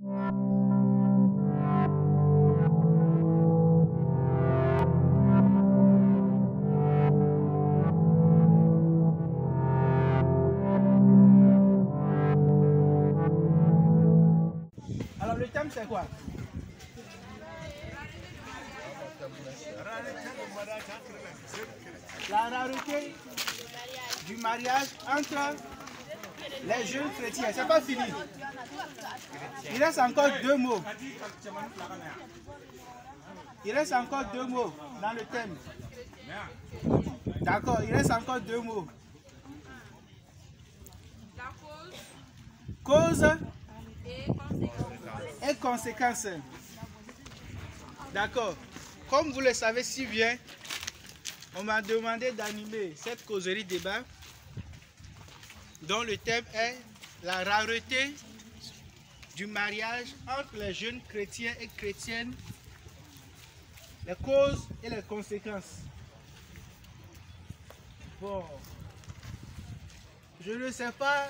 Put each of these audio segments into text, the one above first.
Alors le thème c'est quoi? La rareté du mariage entre les jeunes chrétiens. C'est pas fini. Il reste encore 2 mots. Il reste encore 2 mots dans le thème. D'accord, il reste encore 2 mots. La Cause et et conséquences. D'accord. Comme vous le savez si bien, on m'a demandé d'animer cette causerie débat dont le thème est la rareté du mariage entre les jeunes chrétiens et chrétiennes, les causes et les conséquences. Bon, je ne sais pas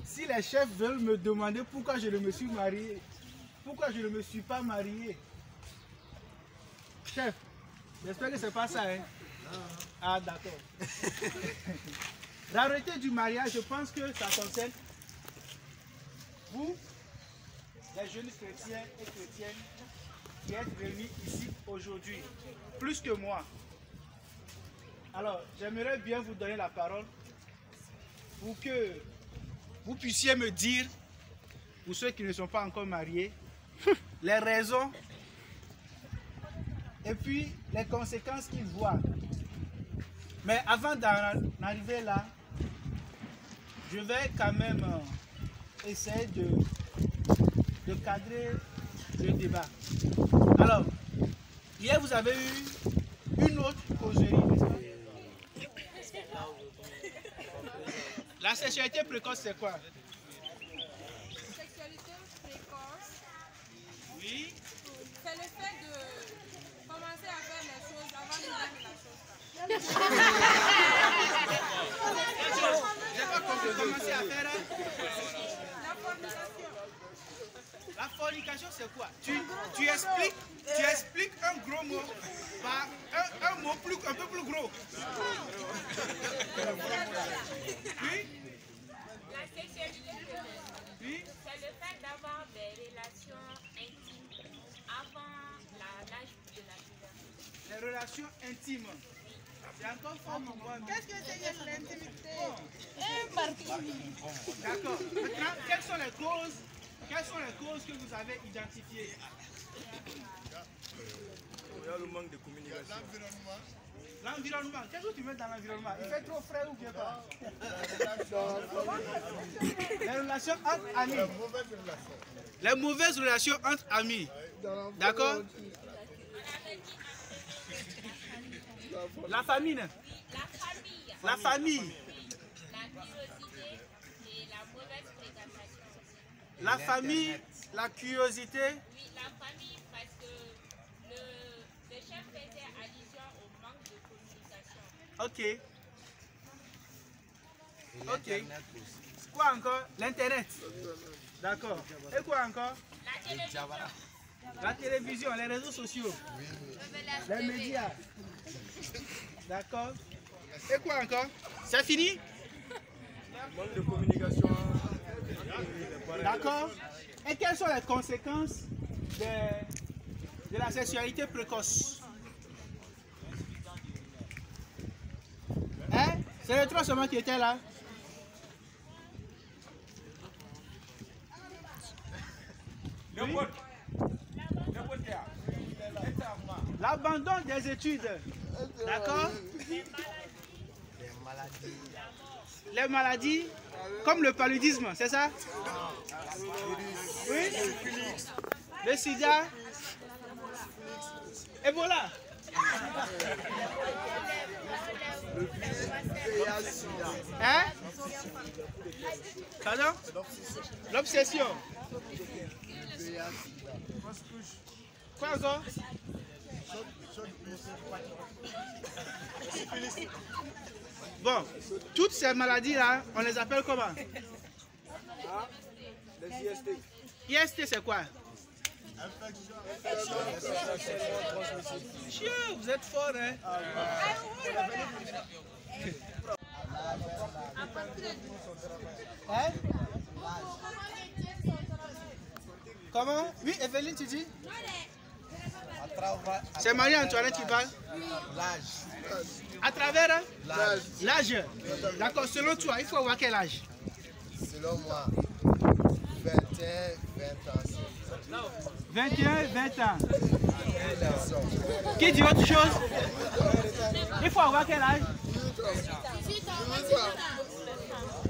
si les chefs veulent me demander pourquoi je ne me suis marié, pourquoi je ne me suis pas marié. Chef, j'espère que c'est pas ça, hein? Ah, d'accord. Rareté du mariage, je pense que ça concerne vous, les jeunes chrétiens et chrétiennes qui êtes réunis ici aujourd'hui, plus que moi. Alors, j'aimerais bien vous donner la parole pour que vous puissiez me dire, pour ceux qui ne sont pas encore mariés, les raisons et puis les conséquences qu'ils voient. Mais avant d'en arriver là, je vais quand même essayer de cadrer le débat. Alors, hier vous avez eu une autre causerie. La sexualité précoce, c'est quoi? sexualité précoce, Oui. c'est le fait de commencer à faire les choses avant de faire la chose. J'ai pas compris. Commencer à faire La fornication. la fornication, c'est quoi? Tu expliques un gros mot par un mot un peu plus gros. Oui? La sexualité précoce, Oui? c'est le fait d'avoir des relations intimes avant l'âge de la puberté. Les relations intimes. C'est encore fort pour moi. Qu'est-ce que c'est que l'intimité? D'accord. Maintenant, quelles sont les causes que vous avez identifiées? Il y a le manque de communication. L'environnement. Qu'est-ce que tu mets dans l'environnement? Il fait trop frais ou bien pas? Les relations entre amis. Les mauvaises relations entre amis. D'accord? La famille. La famille, La famille. la curiosité et la mauvaise fréquentation. La famille, la curiosité. Oui, la famille, parce que le chef faisait allusion au manque de communication. Ok. Ok. Quoi encore? L'Internet. D'accord. Et quoi encore? La télévision, La télévision, les réseaux sociaux, les médias. D'accord. Et quoi encore? C'est fini? Manque de communication. D'accord. Et quelles sont les conséquences de la sexualité précoce? Hein? C'est les 3 semaines qui étaient là. Oui? L'abandon des études. D'accord? Les maladies, comme le paludisme, c'est ça? Oui? Le sida? Ebola? Hein? Pardon? L'obsession. Quoi encore? Bon, toutes ces maladies-là, on les appelle comment? Les IST. IST, c'est quoi? Chieu, vous êtes fort, hein? Hein? Comment? Oui, Evelyne, tu dis? C'est Marie-Antoinette qui parle? L'âge. À travers hein? L'âge. D'accord, selon toi, il faut avoir quel âge? Selon moi, 21, 20 ans. 21, 20 ans. Garçon. Qui dit autre chose? Il faut avoir quel âge?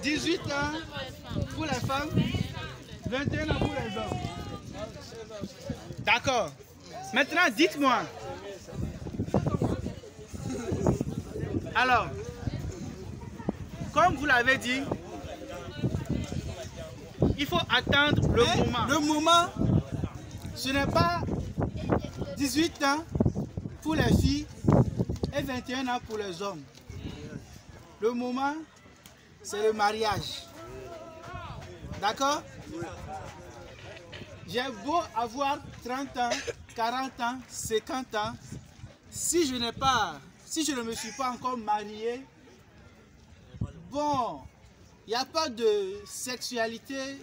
18 ans pour les femmes, 21 ans pour les hommes. D'accord. Maintenant, dites-moi. Alors, comme vous l'avez dit, il faut attendre le moment. Le moment, ce n'est pas 18 ans pour les filles et 21 ans pour les hommes. Le moment, c'est le mariage. D'accord? J'ai beau avoir 30 ans, 40 ans, 50 ans, si je ne me suis pas encore marié, bon, il n'y a pas de sexualité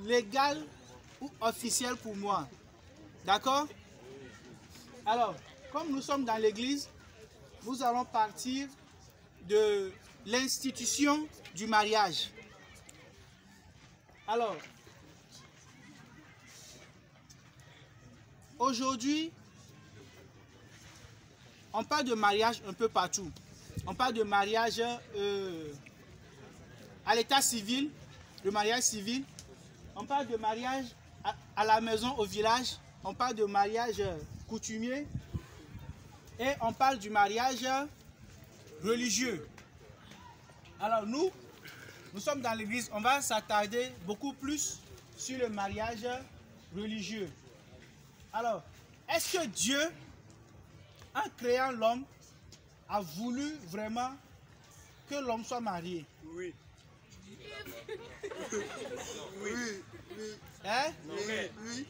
légale ou officielle pour moi. D'accord? Alors, comme nous sommes dans l'église, nous allons partir de l'institution du mariage. Alors, aujourd'hui, on parle de mariage un peu partout. On parle de mariage à l'état civil, le mariage civil. On parle de mariage à la maison, au village. On parle de mariage coutumier. Et on parle du mariage religieux. Alors nous sommes dans l'église, on va s'attarder beaucoup plus sur le mariage religieux. Alors, est-ce que Dieu, en créant l'homme, a voulu vraiment que l'homme soit marié? Oui. Oui. Hein? Oui.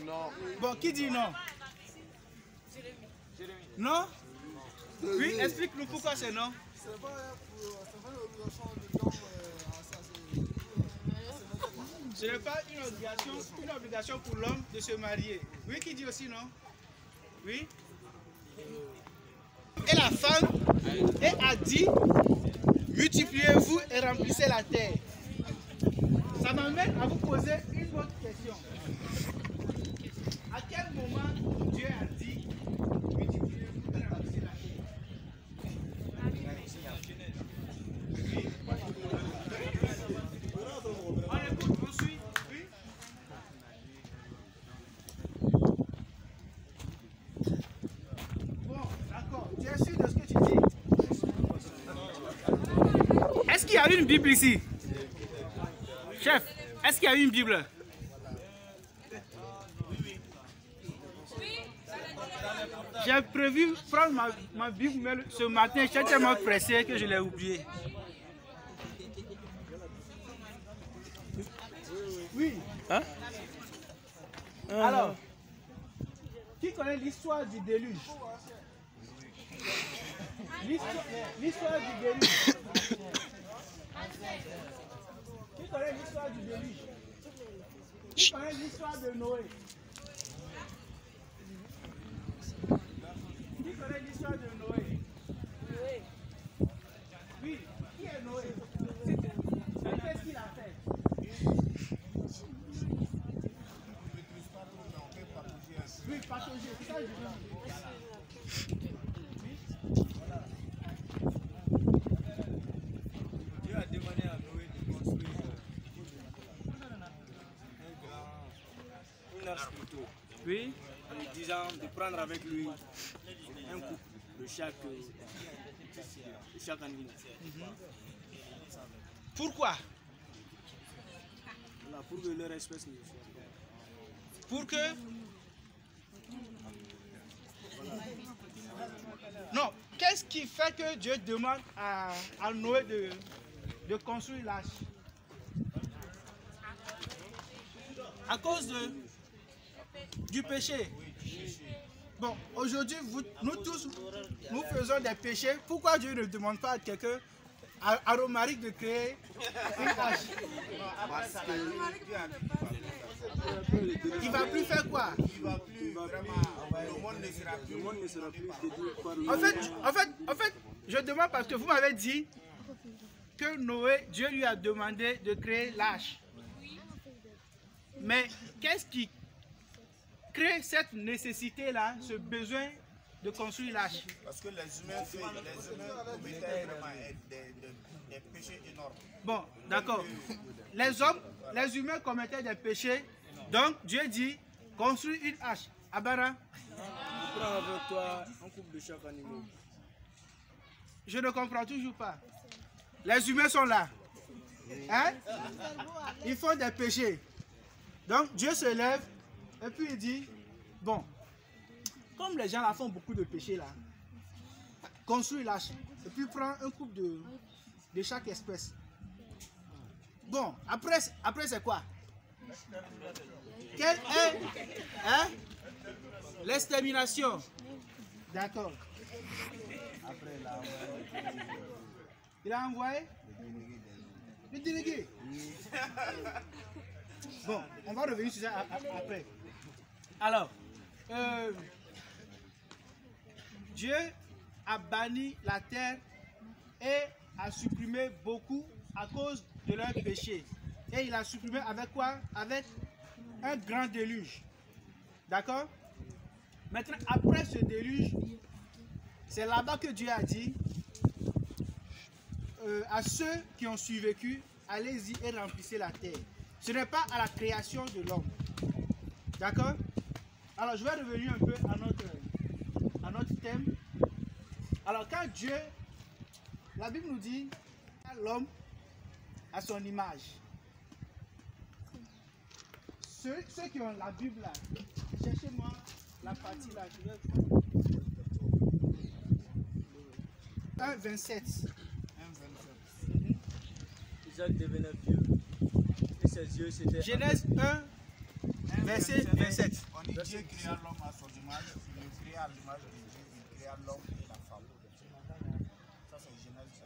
Non. Bon, qui dit non? Non? Oui, explique-nous pourquoi c'est non. Ce n'est pas une obligation pour l'homme de se marier. Oui, qui dit aussi non? Oui. Et la femme a dit, multipliez-vous et remplissez la terre. Ça m'amène à vous poser une autre question. À quel moment Dieu a dit, multipliez-vous et remplissez la terre? On écoute, on suit. Oui. Bon, d'accord. Tu es sûr de ce que tu dis? Est-ce qu'il y a une Bible ici? Chef, est-ce qu'il y a une Bible? J'ai prévu prendre ma Bible, mais ce matin, j'étais tellement pressé que je l'ai oublié. Oui. Hein? Alors, qui connaît l'histoire du déluge? L'histoire du déluge. Qui connaît l'histoire du déluge? Qui connaît l'histoire de Noé? Qui connaît l'histoire de Noé? Oui, qui est Noé? Qu'est-ce qu'il a fait? Oui, partager, c'est ça que je veux dire. Dieu a demandé à Noé de construire une arche plutôt. Oui. En disant de prendre avec lui un couple de chaque animal. Pourquoi? Voilà, pour que leur espèce ne soit pas. Pour que... Non, qu'est-ce qui fait que Dieu demande à Noé de construire l'arche? À cause du péché. Bon, aujourd'hui, nous tous, nous faisons des péchés. Pourquoi Dieu ne demande pas à quelqu'un, à Romaric, de créer une hache? Il va plus faire quoi? Il va plus vraiment. Le monde ne sera plus détruit par le En fait, je demande parce que vous m'avez dit que Noé, Dieu lui a demandé de créer l'arche. Mais qu'est-ce qui crée cette nécessité-là, ce besoin de construire l'arche? Parce que les humains commettaient vraiment des péchés énormes. Bon, d'accord. Les humains commettaient des péchés. Donc Dieu dit, construis une hache. Abara. Prends avec toi un couple de chaque animal. Je ne comprends toujours pas. Les humains sont là. Hein? Ils font des péchés. Donc Dieu se lève et puis il dit, bon, comme les gens là font beaucoup de péchés là, construis l'arche. Et puis prends un couple de chaque espèce. Bon, après c'est quoi? Quelle est l'extermination? D'accord. Il a envoyé le délégué. Bon, on va revenir sur ça après. Alors, Dieu a banni la terre et a supprimé beaucoup à cause de leur péché. Et il a supprimé avec quoi? Avec un grand déluge. D'accord? Maintenant, après ce déluge, c'est là-bas que Dieu a dit à ceux qui ont survécu, allez-y et remplissez la terre. Ce n'est pas à la création de l'homme. D'accord? Alors, je vais revenir un peu à notre thème. Alors, quand Dieu, la Bible nous dit, l'homme à son image. Ceux qui ont la Bible là, cherchez-moi la partie là. 1,27. Isaac devenait vieux. Et ses yeux s'étaient... Genèse 1, verset 27. On dit Dieu créa l'homme à son image, il le créa à l'image de Dieu, il créa l'homme et la femme. Ça c'est Genèse 1,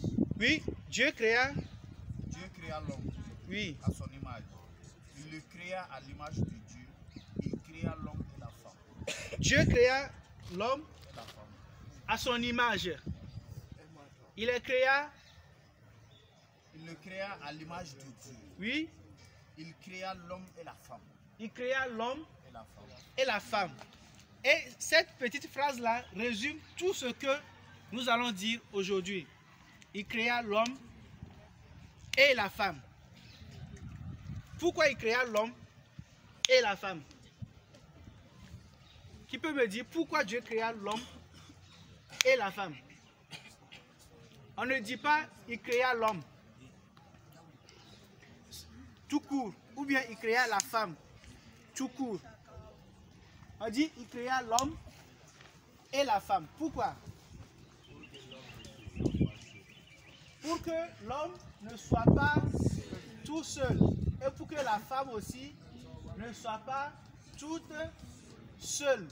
27. Oui, Dieu créa l'homme oui. à son image. Il le créa à l'image de Dieu, il créa l'homme et la femme. Dieu créa l'homme Et la femme. à son image. Il le créa à l'image de Dieu. Oui. Il créa l'homme et la femme. Il créa l'homme Et la femme. et la femme. Et cette petite phrase-là résume tout ce que nous allons dire aujourd'hui. Il créa l'homme et la femme. Pourquoi il créa l'homme et la femme? Qui peut me dire pourquoi Dieu créa l'homme et la femme? On ne dit pas il créa l'homme tout court, ou bien il créa la femme tout court. On dit il créa l'homme et la femme. Pourquoi? Pour que l'homme ne soit pas tout seul et pour que la femme aussi ne soit pas toute seule.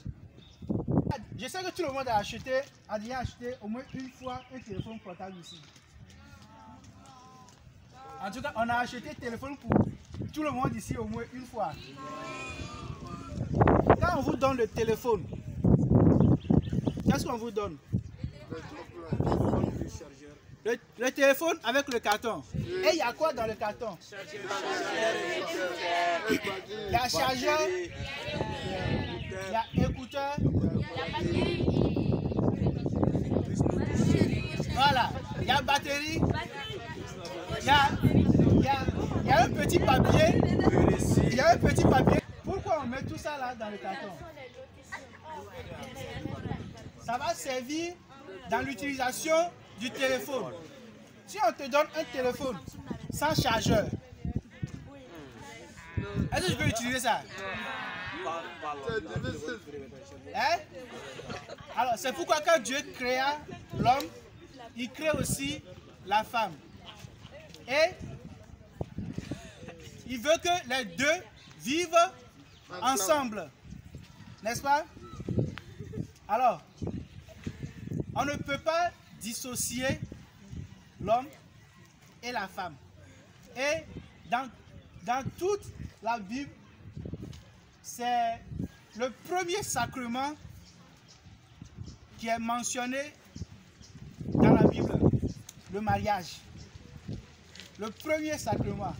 Je sais que tout le monde a déjà acheté au moins une fois un téléphone portable ici. En tout cas, on a acheté un téléphone pour tout le monde ici au moins une fois. Quand on vous donne le téléphone, qu'est-ce qu'on vous donne? Le téléphone avec le carton. Et il y a quoi dans le carton? Il y a chargeur, il y a écouteur. Voilà, il y a batterie. Il y a un petit papier. Il y a un petit papier. Pourquoi on met tout ça là dans le carton? Ça va servir dans l'utilisation du téléphone. Si on te donne un téléphone sans chargeur, est-ce que je peux utiliser ça? Hein? Alors, c'est pourquoi quand Dieu créa l'homme, il crée aussi la femme. Et il veut que les deux vivent ensemble. N'est-ce pas? Alors, on ne peut pas dissocier l'homme et la femme. Et dans toute la Bible, c'est le premier sacrement qui est mentionné dans la Bible, le mariage. Le premier sacrement.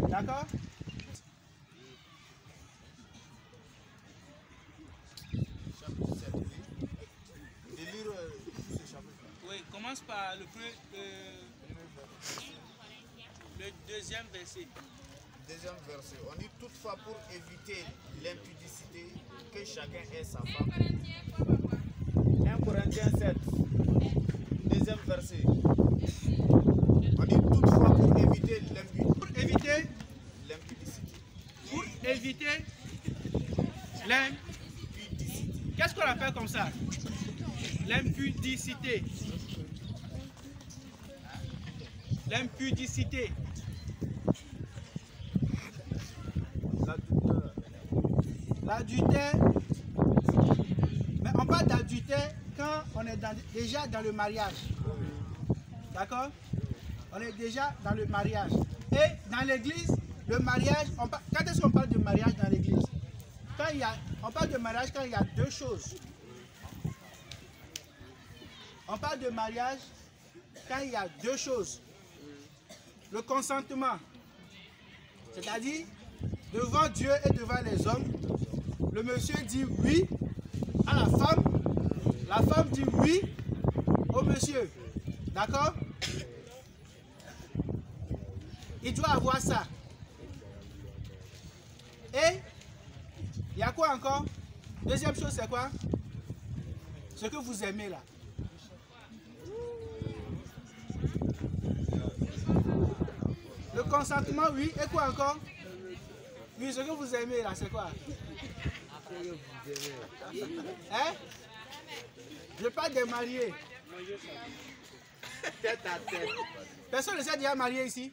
D'accord? Oui, commence par le deuxième verset. Deuxième verset. On dit toutefois pour éviter l'impudicité, que chacun ait sa femme. 1 Corinthiens 7. Deuxième verset. On dit toutefois pour éviter l'impudicité. Pour éviter l'impudicité. Qu'est-ce qu'on appelle comme ça? L'impudicité. L'impudicité. L'adultère. Mais on parle d'adultère quand on est déjà dans le mariage. D'accord? On est déjà dans le mariage. Et dans l'église, le mariage, quand est-ce qu'on parle de mariage dans l'église? On parle de mariage quand il y a deux choses. On parle de mariage quand il y a deux choses. Le consentement, c'est-à-dire devant Dieu et devant les hommes, le monsieur dit oui à la femme dit oui au monsieur. D'accord? Il doit avoir ça. Et il y a quoi encore? Deuxième chose, c'est quoi? Ce que vous aimez là. Le consentement, oui. Et quoi encore? Oui, ce que vous aimez là, c'est quoi? Hein? Je parle des mariés. Tête à tête. Personne ne s'est déjà marié ici?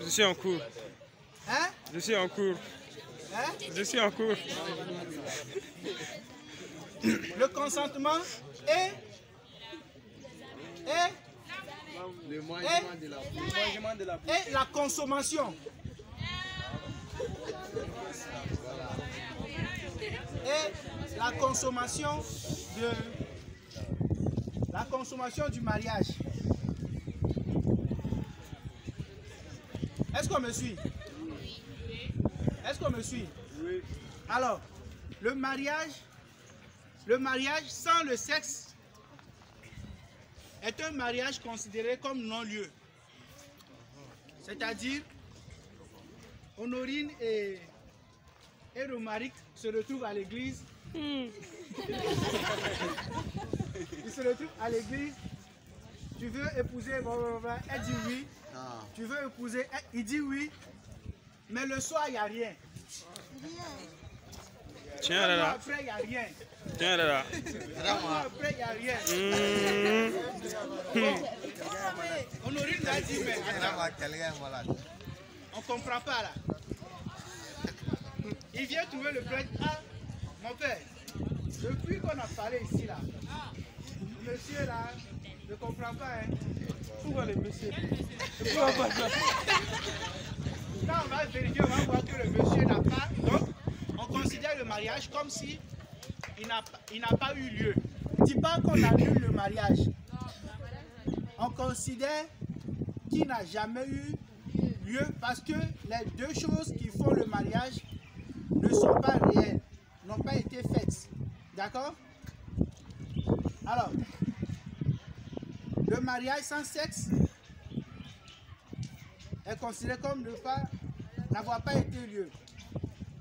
Je suis en cours. Hein? Je suis en cours. Hein? Je suis en cours. Le consentement et la consommation. Et la consommation du mariage. Est-ce qu'on me suit? Est-ce qu'on me suit? Oui. Alors, le mariage sans le sexe est un mariage considéré comme non-lieu. C'est-à-dire, Honorine et Romaric se retrouvent à l'église. Ils se retrouvent à l'église. Tu veux épouser, elle dit oui. Tu veux épouser, il dit oui. Mais le soir, il n'y a rien. Tiens là là. Après, il n'y a rien. Tiens là là. Après, il n'y a rien. Honorine m'a dit, mais attends, on ne comprend pas là. Il vient trouver le prêtre. Ah, mon père, depuis qu'on a parlé ici là, le monsieur là, ne comprend pas. Hein. Pourquoi le monsieur? Quand on va vérifier, on va voir que le monsieur n'a pas. Donc, on considère le mariage comme si il n'a pas eu lieu. Ne dis pas qu'on annule le mariage. On considère qu'il n'a jamais eu lieu parce que les deux choses qui font le mariage ne sont pas réelles, n'ont pas été faites. D'accord? Alors, le mariage sans sexe est considéré comme n'avoir pas été lieu.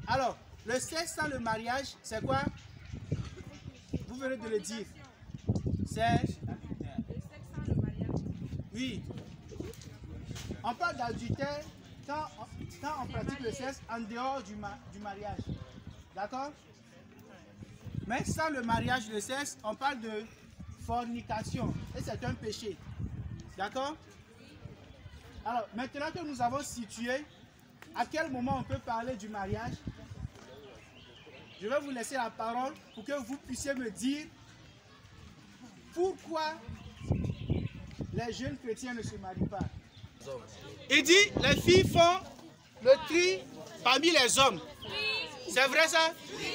Alors, le sexe sans le mariage, c'est quoi? Vous venez de le dire. C'est... Oui. On parle d'adultère quand on pratique le sexe en dehors du mariage. D'accord? Mais sans le mariage, le sexe, on parle de fornication. Et c'est un péché. D'accord? Alors, maintenant que nous avons situé à quel moment on peut parler du mariage, je vais vous laisser la parole pour que vous puissiez me dire pourquoi les jeunes chrétiens ne se marient pas. Il dit, les filles font le tri parmi les hommes. C'est vrai ça? Oui.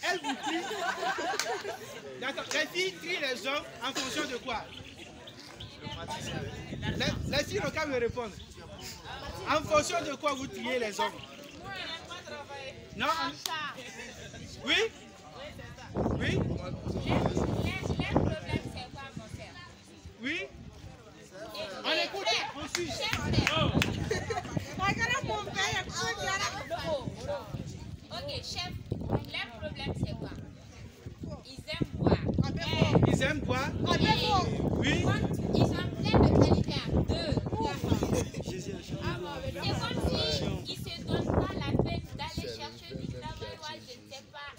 Elles vous trient. D'accord. Les filles trient les hommes en fonction de quoi? Les filles n'ont qu'à me répondre. En fonction de quoi vous triez les hommes? Non? Oui? Oui? Les problèmes, c'est quoi, mon frère? Oui? On écoute, on suit. Ok, chef, les problèmes, c'est quoi? Ils aiment boire. Ils aiment boire? Oui? Ils ont plein de qualités à deux. C'est comme s'ils ne se donnent pas la peine d'aller chercher du travail, moi, je ne sais pas.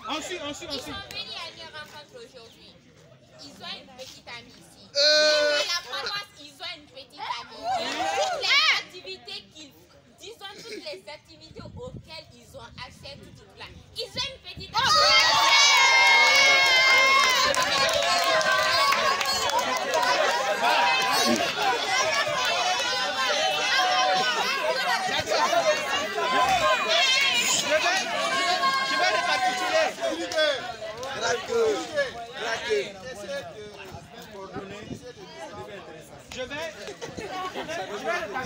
On suit. Ils sont venus à une rencontre aujourd'hui. Ils ont une petite amie ici. À la paroisse, ils ont une petite amie. Toutes les activités auxquelles ils ont accès tout là. Ils ont une petite amie. Je vais récapituler. Je vais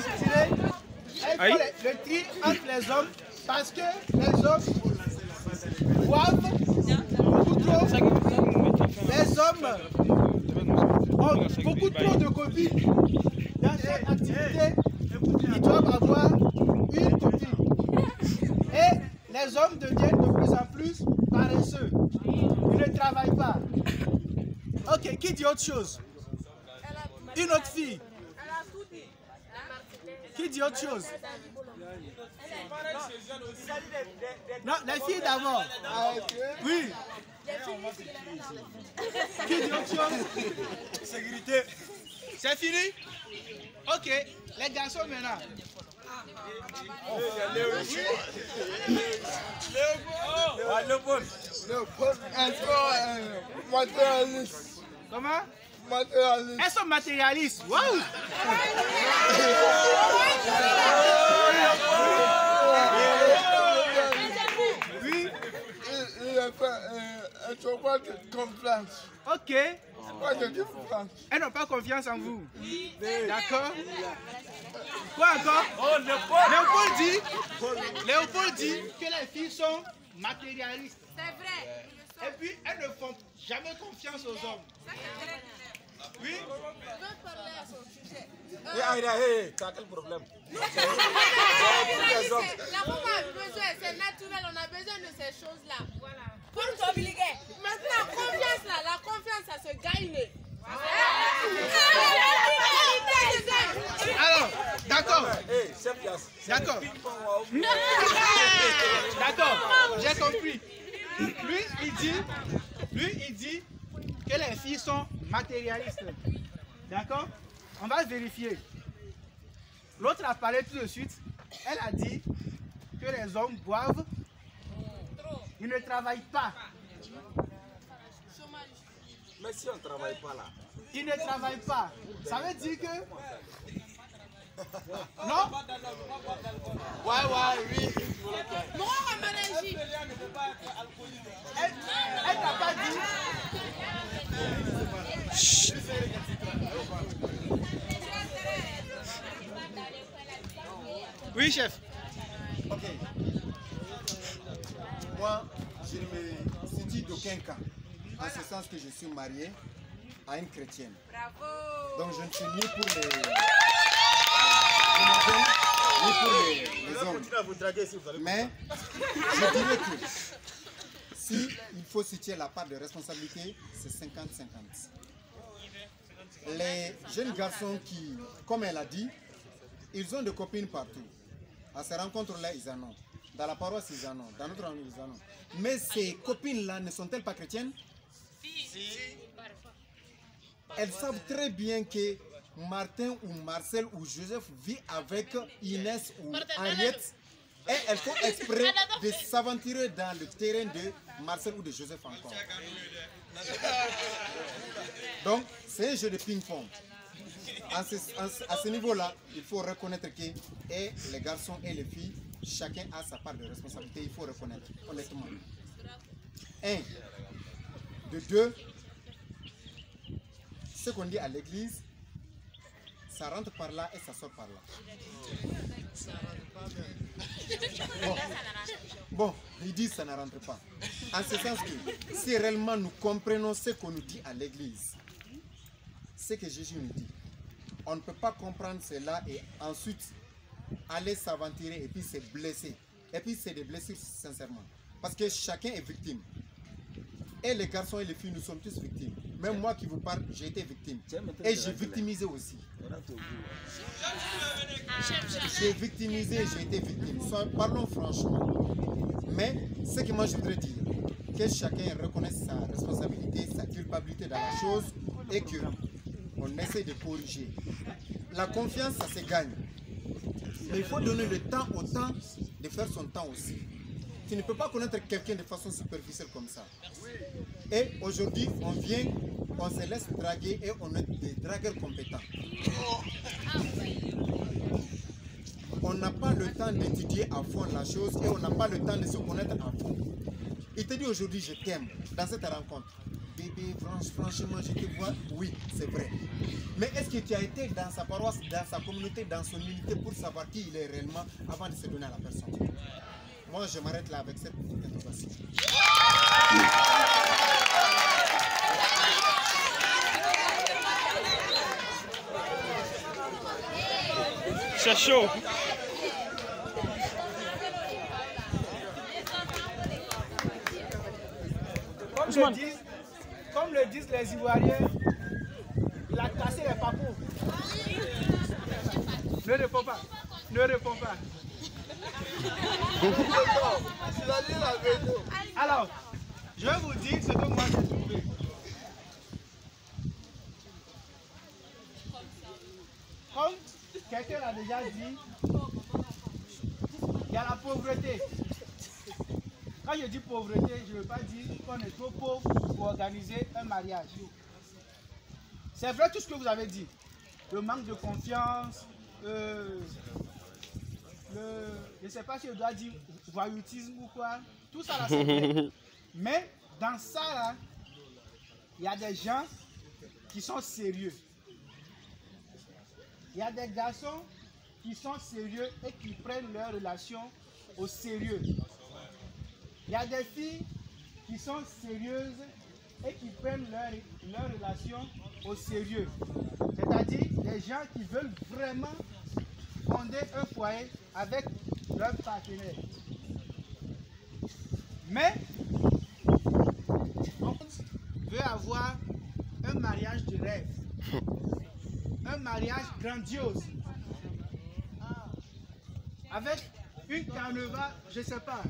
récapituler. Elle fait le tri entre les hommes parce que les hommes boivent beaucoup trop. Les hommes ont beaucoup trop de copines. Dans chaque activité, ils doivent avoir une copine. Et les hommes deviennent de plus en plus paresseux. Ils ne travaillent pas. Ok, qui dit autre chose? Une autre fille. Qui dit autre chose? Non, les filles d'abord. Oui. Qui dit autre chose? Sécurité. C'est fini? Ok, les garçons maintenant. Matérialiste. Comment? Matérialiste. Elles sont matérialistes. Wow. Oui. Il a fait un chocolat de confiance. Ok. Elles n'ont pas confiance en vous. D'accord. Quoi encore? Léopold dit que les filles sont matérialistes. C'est vrai. Et puis elles ne font jamais confiance aux hommes. Oui. Je veux parler à son sujet. T'as quel problème? La femme a besoin, c'est naturel, on a besoin de ces choses-là. Voilà. Pour t'obliger. Maintenant, confiance là, la confiance, ça se gagne. Alors, d'accord. D'accord. D'accord, j'ai compris. Lui, il dit que les filles sont matérialistes. D'accord? On va vérifier. L'autre a parlé tout de suite. Elle a dit que les hommes boivent. Ils ne travaillent pas. Mais si on ne travaille pas là. Ils ne travaillent pas. Ça veut dire que... Non? Oui. Elle t'a pas dit. Oui, chef. Ok. Moi, je ne me situe d'aucun cas. En ce sens que je suis marié à une chrétienne. Bravo. Donc je ne suis ni pour les hommes. Mais je dirais que si il faut situer la part de responsabilité, c'est 50-50. les jeunes garçons qui, comme elle a dit, ils ont des copines partout. À ces rencontres-là, ils en ont. Dans la paroisse, ils en ont. Dans notre endroit, ils en ont. Mais ces copines-là ne sont-elles pas chrétiennes? Si. Elles savent très bien que Martin ou Marcel ou Joseph vit avec Inès ou Henriette. Et elles font exprès de s'aventurer dans le terrain de Marcel ou de Joseph encore. Donc, c'est un jeu de ping-pong. À ce niveau-là, il faut reconnaître que et les garçons et les filles, chacun a sa part de responsabilité. Il faut reconnaître, honnêtement. 1. De 2, ce qu'on dit à l'église, ça rentre par là et ça sort par là. Bon, ils disent que ça ne rentre pas. En ce sens que si réellement nous comprenons ce qu'on nous dit à l'église, ce que Jésus nous dit, on ne peut pas comprendre cela et ensuite aller s'aventurer et puis se blesser. Et puis c'est des blessures sincèrement. Parce que chacun est victime. Et les garçons et les filles, nous sommes tous victimes. Même moi qui vous parle, j'ai été victime. Et j'ai victimisé aussi. J'ai victimisé, j'ai été victime. Parlons franchement. Mais ce que moi je voudrais dire, que chacun reconnaisse sa responsabilité, sa culpabilité dans la chose et qu'on essaie de corriger. La confiance, ça se gagne. Mais il faut donner le temps au temps de faire son temps aussi. Tu ne peux pas connaître quelqu'un de façon superficielle comme ça. Et aujourd'hui, on vient, on se laisse draguer et on est des dragueurs compétents. On n'a pas le temps d'étudier à fond la chose et on n'a pas le temps de se connaître à fond. Il te dit aujourd'hui, je t'aime dans cette rencontre. Bébé, franchement, je te vois. Oui, c'est vrai. Mais est-ce que tu as été dans sa paroisse, dans sa communauté, dans son unité pour savoir qui il est réellement avant de se donner à la personne? Moi, je m'arrête là avec cette petite intervention. C'est chaud. Comme le disent les Ivoiriens, il a cassé les papous. Ne réponds pas. Ne réponds pas. Alors, je vais vous dire ce que moi j'ai trouvé. Comme quelqu'un l'a déjà dit, il y a la pauvreté. Quand je dis pauvreté, je ne veux pas dire qu'on est trop pauvre pour organiser un mariage. C'est vrai tout ce que vous avez dit. Le manque de confiance, je ne sais pas si je dois dire voyoutisme ou quoi. Tout ça là, c'est vrai. Mais dans ça là, il y a des gens qui sont sérieux. Il y a des garçons qui sont sérieux et qui prennent leur relation au sérieux. Il y a des filles qui sont sérieuses et qui prennent leur relation au sérieux. C'est-à-dire des gens qui veulent vraiment fonder un foyer avec leur partenaire. Mais on veut avoir un mariage de rêve. Un mariage grandiose. Avec une carnava, je ne sais pas,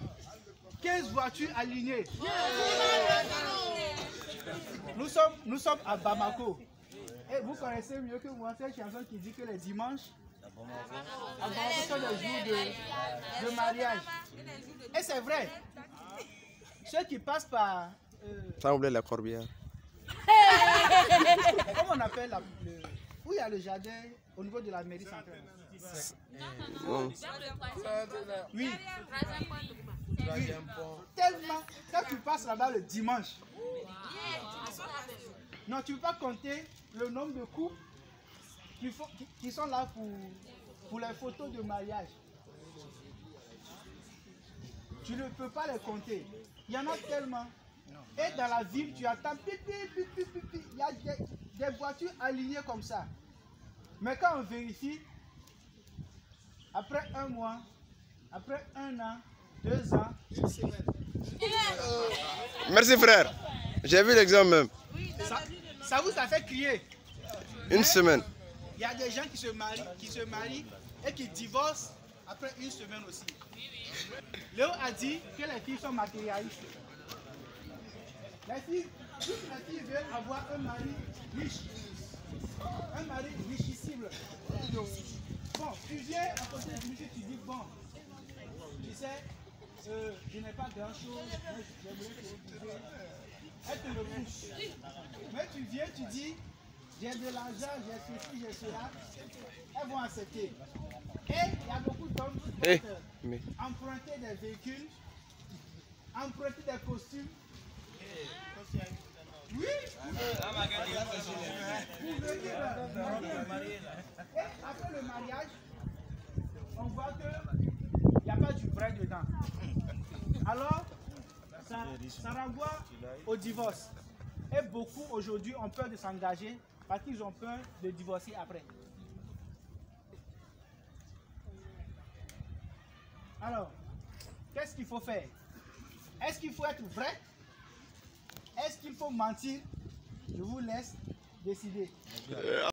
15 voitures alignées. Nous sommes à Bamako. Et vous connaissez mieux que moi cette chanson qui dit que les dimanches, à Bamako sont les jours de mariage. Et c'est vrai. Ceux qui passent par... Ça oublie la corbière. Comment on appelle où il y a le jardin au niveau de la mairie centrale? Oui. Oui. Tellement, quand tu passes là-bas le dimanche, non, tu ne peux pas compter le nombre de couples qui sont là pour les photos de mariage. Tu ne peux pas les compter. Il y en a tellement. Et dans la ville, tu attends, il y a des voitures alignées comme ça. Mais quand on vérifie, après un mois, après un an, 2 ans, une semaine. Merci frère. J'ai vu l'exemple même. Ça vous a fait crier. Une semaine. Il y a des gens qui se marient et qui divorcent après une semaine aussi. Léo a dit que les filles sont matérialistes. Toutes les filles veulent avoir un mari riche. Un mari richissime. Bon, tu viens à côté de lui et tu dis, bon, tu sais, je n'ai pas grand chose, mais j'aimerais te retrouver. Elle te le pousse. Mais tu viens, tu dis, j'ai de l'argent, j'ai ceci, j'ai cela. Elles vont accepter. Et il y a beaucoup d'hommes qui vont emprunter des véhicules, emprunter des costumes. Oui. Et après le mariage, on voit qu'il n'y a pas du vrai dedans. Alors, ça renvoie au divorce. Et beaucoup aujourd'hui ont peur de s'engager parce qu'ils ont peur de divorcer après. Alors, qu'est-ce qu'il faut faire? Est-ce qu'il faut être vrai? Est-ce qu'il faut mentir? Je vous laisse décider.